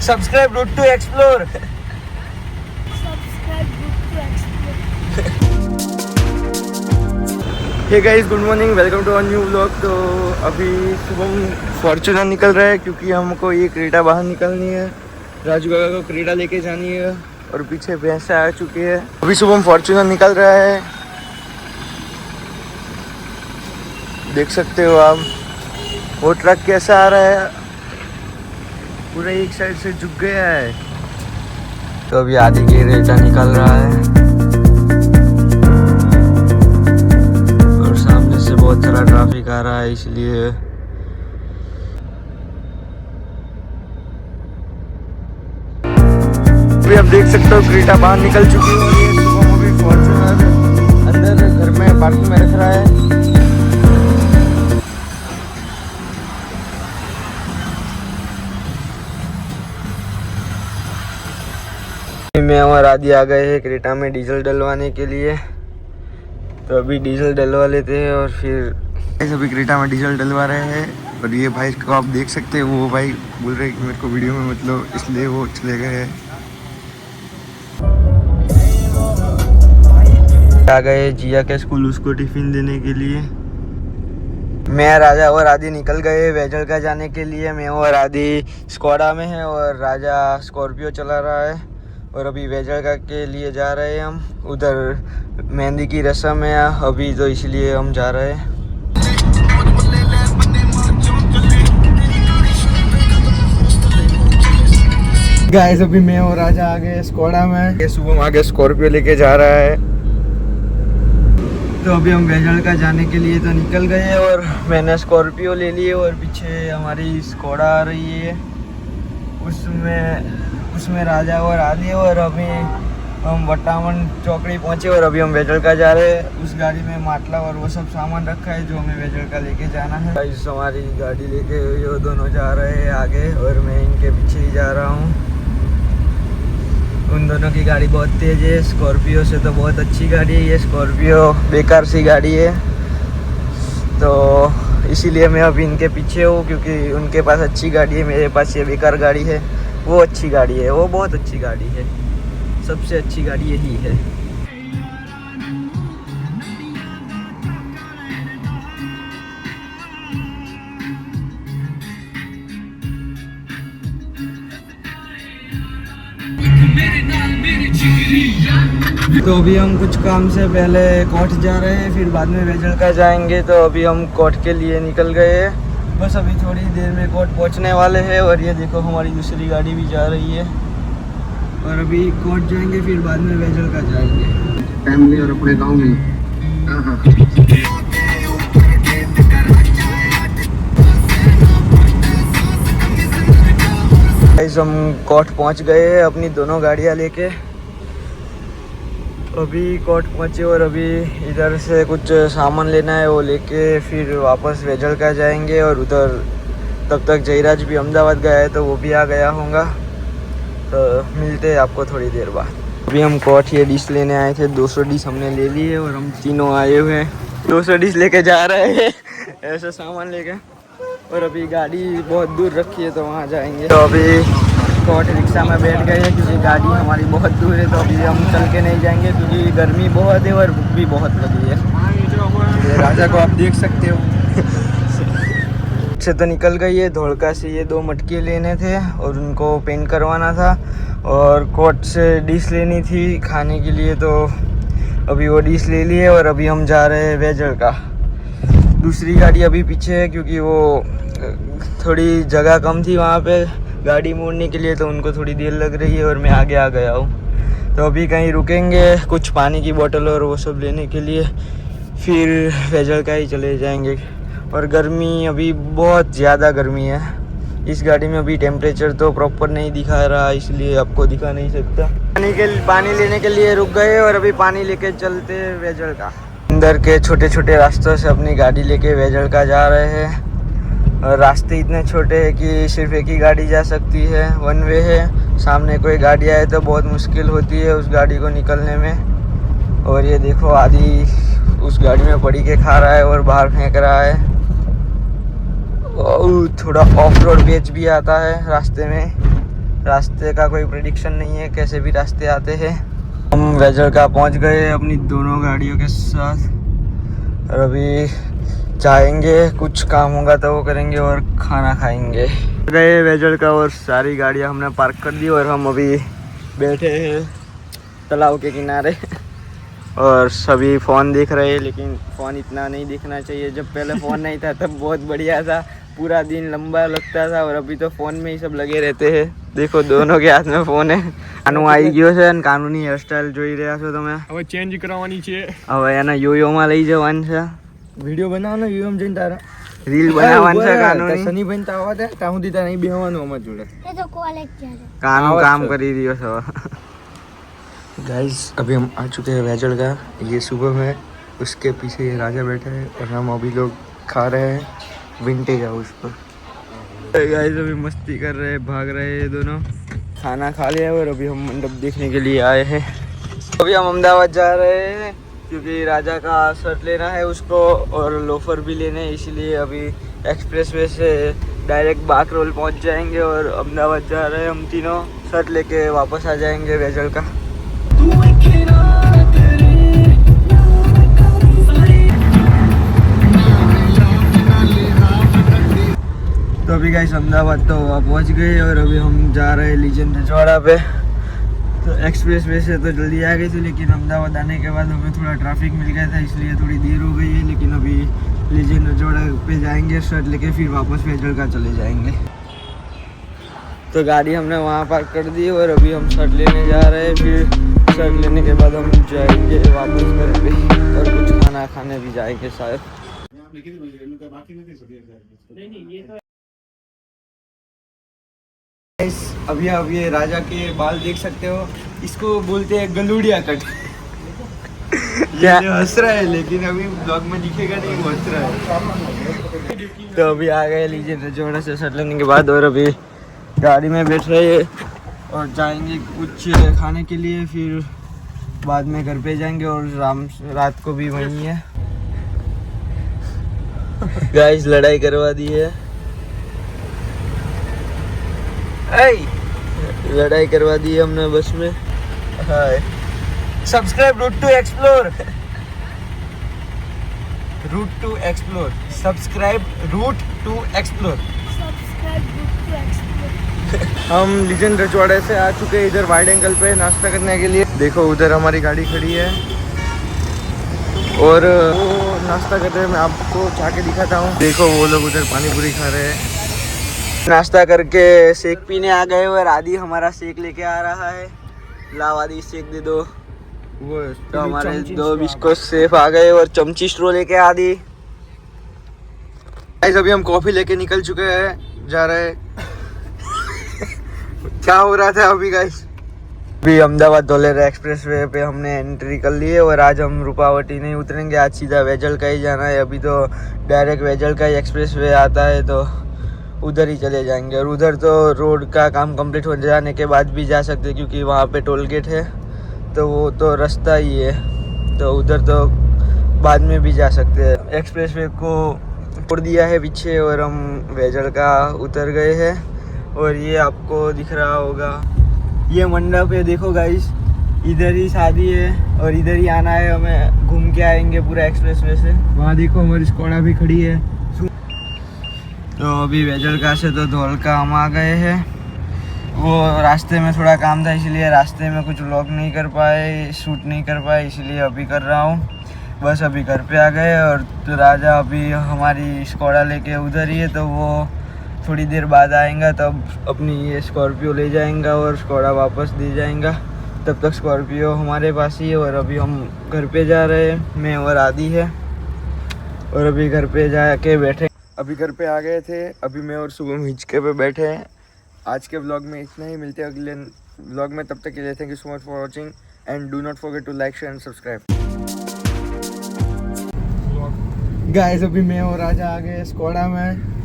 Subscribe route to explore. Hey guys, good morning, welcome to a new vlog. तो अभी सुबह Fortuner निकल रहा है क्योंकि हमको ये क्रेटा बाहर निकलनी है। राजू काका को क्रेटा लेके जानी है और पीछे भैंसे आ चुकी है। अभी सुबह फॉर्च्यूनर निकल रहा है, देख सकते हो आप। वो ट्रक कैसा आ रहा है, पूरा एक साइड से झुक गया है। तो अभी आधी क्रेटा निकल रहा है और सामने से बहुत सारा ट्रैफिक आ रहा है, इसलिए अभी आप देख सकते हो क्रेटा बाहर निकल चुकी है। और ये सुबह अभी फॉर्च्यूनर अंदर घर में पार्किंग में रख रहा है। मैं और आदि आ गए हैं क्रेटा में डीजल डलवाने के लिए। तो अभी डीजल डलवा लेते हैं और फिर अभी क्रेटा में डीजल डलवा रहे हैं। और ये भाई को आप देख सकते हैं, वो भाई बोल रहे हैं कि मेरे को वीडियो में मतलब, इसलिए वो चले गए हैं। आ गए जिया के स्कूल उसको टिफिन देने के लिए। मैं, राजा और आदि निकल गए वेजल का जाने के लिए। मैं और आदि स्कोडा में है और राजा स्कॉर्पियो चला रहा है। और अभी वेजल का के लिए जा रहे हैं हम। उधर मेहंदी की रस्म है अभी, तो इसलिए हम जा रहे हैं। गाइस, अभी मैं और राजा आ गए स्कोडा में। ये सुबह आगे स्कॉर्पियो लेके जा रहा है। तो अभी हम वेजल का जाने के लिए तो निकल गए और मैंने स्कॉर्पियो ले ली और पीछे हमारी स्कोडा आ रही है। उसमें राजा और आदि। और अभी हम वट्टामन चौकड़ी पहुंचे और अभी हम वेजल का जा रहे हैं। उस गाड़ी में माटला और वो सब सामान रखा है जो हमें वेजल का लेके जाना है। गाइस, हमारी गाड़ी लेके ये दोनों जा रहे हैं आगे और मैं इनके पीछे ही जा रहा हूँ। उन दोनों की गाड़ी बहुत तेज़ है, स्कॉर्पियो से तो बहुत अच्छी गाड़ी है। ये स्कॉर्पियो बेकार सी गाड़ी है, तो इसीलिए मैं अभी इनके पीछे हूँ क्योंकि उनके पास अच्छी गाड़ी है, मेरे पास ये बेकार गाड़ी है। वो अच्छी गाड़ी है, वो बहुत अच्छी गाड़ी है, सबसे अच्छी गाड़ी यही है। तो अभी हम कुछ काम से पहले कोट जा रहे हैं, फिर बाद में वेजल का जाएंगे। तो अभी हम कोट के लिए निकल गए हैं। बस अभी थोड़ी देर में कोट पहुंचने वाले हैं। और ये देखो हमारी दूसरी गाड़ी भी जा रही है। और अभी कोट जाएंगे, फिर बाद में वेजल का जाएंगे। फैमिली और अपने गांव में। हम कोट पहुंच गए हैं अपनी दोनों गाड़ियां लेके। अभी कोट पहुंचे और अभी इधर से कुछ सामान लेना है, वो लेके फिर वापस वेजल का जाएंगे। और उधर तब तक जयराज भी अहमदाबाद गया है, तो वो भी आ गया होगा। तो मिलते हैं आपको थोड़ी देर बाद। अभी हम कोट ये डिश लेने आए थे, 200 डिश हमने ले ली है और हम तीनों आए हुए हैं 200 डिश लेके जा रहे हैं ऐसा सामान लेके। और अभी गाड़ी बहुत दूर रखी है तो वहाँ जाएंगे। तो अभी कोट रिक्शा में बैठ गए हैं क्योंकि गाड़ी हमारी बहुत दूर है। तो अभी हम चल के नहीं जाएंगे क्योंकि गर्मी बहुत है और भूख भी बहुत लगी है। ये राजा को आप देख सकते हो से तो निकल गई है। धोलका से ये 2 मटके लेने थे और उनको पेंट करवाना था। और कोट से डिश लेनी थी खाने के लिए, तो अभी वो डिश ले ली है। और अभी हम जा रहे हैं वेजल का। दूसरी गाड़ी अभी पीछे है क्योंकि वो थोड़ी जगह कम थी वहाँ पे गाड़ी मोड़ने के लिए, तो उनको थोड़ी देर लग रही है और मैं आगे आ गया हूँ। तो अभी कहीं रुकेंगे कुछ पानी की बोतल और वो सब लेने के लिए, फिर वेजल का ही चले जाएंगे। और गर्मी अभी बहुत ज़्यादा गर्मी है इस गाड़ी में। अभी टेम्परेचर तो प्रॉपर नहीं दिखा रहा, इसलिए आपको दिखा नहीं सकता। पानी लेने के लिए रुक गए और अभी पानी लेके चलते वेजल का। अंदर के छोटे छोटे रास्तों से अपनी गाड़ी लेके वेजल का जा रहे हैं। और रास्ते इतने छोटे हैं कि सिर्फ एक ही गाड़ी जा सकती है, 1 वे है। सामने कोई गाड़ी आए तो बहुत मुश्किल होती है उस गाड़ी को निकलने में। और ये देखो आदि उस गाड़ी में पड़ी के खा रहा है और बाहर फेंक रहा है। थोड़ा ऑफ रोड बेच भी आता है रास्ते में, रास्ते का कोई प्रेडिक्शन नहीं है, कैसे भी रास्ते आते हैं। हम वेजलका पहुंच गए अपनी दोनों गाड़ियों के साथ और अभी जाएंगे, कुछ काम होगा तो वो करेंगे और खाना खाएंगे। गए वेजलका और सारी गाड़ियां हमने पार्क कर दी और हम अभी बैठे हैं तालाब के किनारे और सभी फ़ोन देख रहे हैं, लेकिन फ़ोन इतना नहीं देखना चाहिए। जब पहले फ़ोन नहीं था तब बहुत बढ़िया था, पूरा दिन लंबा लगता था, और अभी तो फ़ोन में ही सब लगे रहते हैं। देखो दोनों के हाथ में फ़ोन है। કાનુ આવી ગયો છે અને કાનુની હેરસ્ટાઈલ જોઈ રહ્યા છો તમે। હવે ચેન્જ કરાવવાની છે, હવે એને યોયોમાં લઈ જવાનું છે, વિડિયો બનાવવાનો યુએમ જઈને તારા રીલ બનાવવાની છે કાનુની। સની બેન તો આવા દે ત્યાં સુધી તારે અહીં બેહવાનું અમાર જોડે। એ તો કોલેજ છે કાનુ કામ કરી રહ્યો છે। गाइस अभी हम आ चुके हैं वेजलका, ये सुबह में, उसके पीछे ये राजा बैठा है और हम अभी लोग खा रहे हैं विंटेज हाउस पर। गाइस अभी मस्ती कर रहे हैं, भाग रहे हैं दोनों। खाना खा लिया और अभी हम मंडप देखने के लिए आए हैं। अभी हम अहमदाबाद जा रहे हैं क्योंकि राजा का शर्ट लेना है उसको और लोफर भी लेने हैं, इसलिए अभी एक्सप्रेसवे से डायरेक्ट बाकरोल पहुंच जाएंगे और अहमदाबाद जा रहे हैं हम तीनों। शर्ट लेके वापस आ जाएंगे वेजलका। तो अभी गाइस अहमदाबाद तो पहुंच गए और अभी हम जा रहे हैं लीजेंड रजवाड़ा पे। तो एक्सप्रेस वे से तो जल्दी आ गई थी, लेकिन अहमदाबाद आने के बाद हमें थोड़ा ट्रैफिक मिल गया था, इसलिए थोड़ी देर हो गई है। लेकिन अभी लीजेंड रजवाड़ा पे जाएंगे, शर्ट लेके फिर वापस वेजलका चले जाएंगे। तो गाड़ी हमने वहाँ पार्क कर दी और अभी हम शर्ट लेने जा रहे हैं। फिर शर्ट लेने के बाद हम जाएंगे वापस घर पे और कुछ खाना खाने भी जाएंगे शायद। अभी आप ये राजा के बाल देख सकते हो, इसको बोलते हैं गलूड़िया कट। क्या हंस रहा है, लेकिन अभी ब्लॉग में दिखेगा नहीं, वो हंस रहा है। तो अभी आ गए लीजिए रजवाड़ा से शर्ट लेने के बाद और अभी गाड़ी में बैठ रहे हैं और जाएंगे कुछ खाने के लिए, फिर बाद में घर पे जाएंगे और रात को भी वहीं है। गाइस लड़ाई करवा दी है, लड़ाई करवा दी है हमने बस में। Hi subscribe route to explore, route to explore, subscribe route to explore. हम लीजेंड रजवाड़े से आ चुके हैं इधर वाइड एंगल पे नाश्ता करने के लिए। देखो उधर हमारी गाड़ी खड़ी है और वो नाश्ता कर रहे हैं, मैं आपको जाके दिखाता हूँ। देखो वो लोग उधर पानी पूरी खा रहे हैं। नाश्ता करके शेक पीने आ गए और आदि हमारा शेक लेके आ रहा है। लाओ आदि शेक दे दो। वो तो हमारे दो बिस्कुट सेफ आ गए और चमची स्ट्रो लेके आदि। गाइस अभी हम कॉफी लेके निकल चुके हैं, जा रहे हैं। क्या हो रहा था अभी गाइस? अभी अहमदाबाद धोलेरा एक्सप्रेस वे पे हमने एंट्री कर ली है और आज हम रूपावटी नहीं उतरेंगे, आज सीधा वेजलका ही जाना है। अभी तो डायरेक्ट वेजलका ही एक्सप्रेस वे आता है तो उधर ही चले जाएंगे। और उधर तो रोड का काम कंप्लीट हो जाने के बाद भी जा सकते हैं क्योंकि वहाँ पे टोल गेट है, तो वो तो रास्ता ही है, तो उधर तो बाद में भी जा सकते हैं। एक्सप्रेस वे को छोड़ दिया है पीछे और हम वेजलका उतर गए हैं। और ये आपको दिख रहा होगा, ये मंडप है, देखो गाइस, इधर ही शादी है और इधर ही आना है हमें, घूम के आएंगे पूरा एक्सप्रेस वे से। वहाँ देखो हमारी स्कॉडा भी खड़ी है। तो अभी वेजलका से तो धौलका हम आ गए हैं। वो रास्ते में थोड़ा काम था, इसलिए रास्ते में कुछ व्लॉग नहीं कर पाए, शूट नहीं कर पाए, इसलिए अभी कर रहा हूँ। बस अभी घर पे आ गए और तो राजा अभी हमारी स्कॉडा लेके उधर ही है, तो वो थोड़ी देर बाद आएगा, तब अपनी ये स्कॉर्पियो ले जाएगा और स्कॉडा वापस दे जाएगा। तब तक स्कॉर्पियो हमारे पास ही है और अभी हम घर पे जा रहे हैं, मैं और आदि है, और अभी घर पे जाके बैठे। अभी घर पे आ गए थे, अभी मैं और शुभम हिचके पे बैठे हैं। आज के व्लॉग में इतना ही, मिलते हैं अगले व्लॉग में, तब तक के लिए thank you so much for watching and do not forget to like share and subscribe. Guys अभी मैं और राजा आ गए स्कॉडा में।